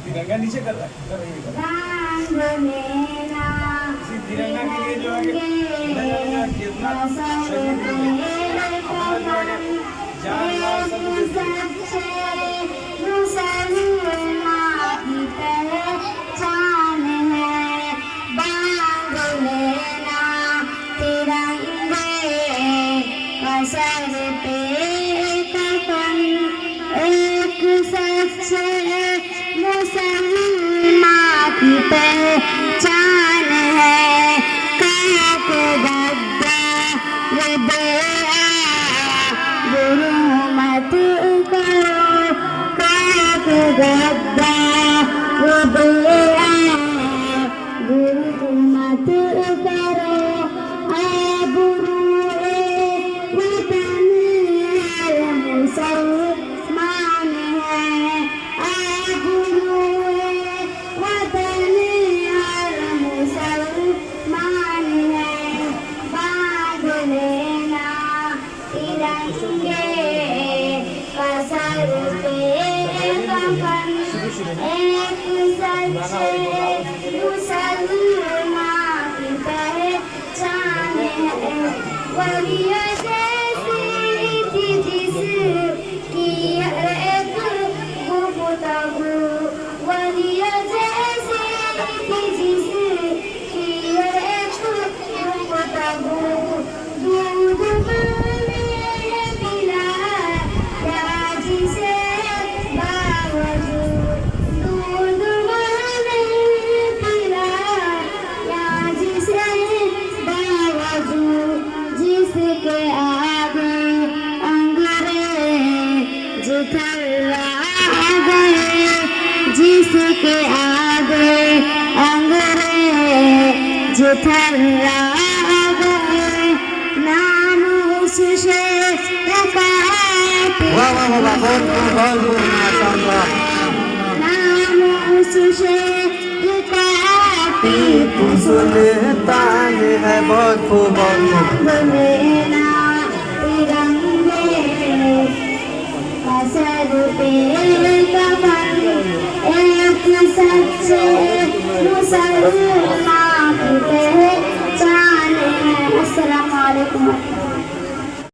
तिरंगा नीचे कर रहा है, कर रही है। इसी तिरंगा के लिए जो है कितना शहीद हुए, अपना जो है जान माल सब देते हैं। सर पे कफन एक सच्चे मुसलमान की पहचान है। काक गद्दार बेआ गुरु मत करो, काक गद्दार बेआ गुरु मत करो। मुसलमान है गुरु वतन मुसलमान है। बांध लेना तिरंगे का सर पे कफन एक सच्चे मुसलमान की पहचान है। वलिया जिसके आगे अंग्रेज थर्रा गए, जिसके आगे अंग्रेज थर्रा गए। नाम उस शेर का नाम उस शेर का टीपू सुल्तान है। बहुत खूब लेना तिरंगे का सर पे कफन एक सच्चे मुसलमान की पहचान है। अस्सलाम वालेकुम।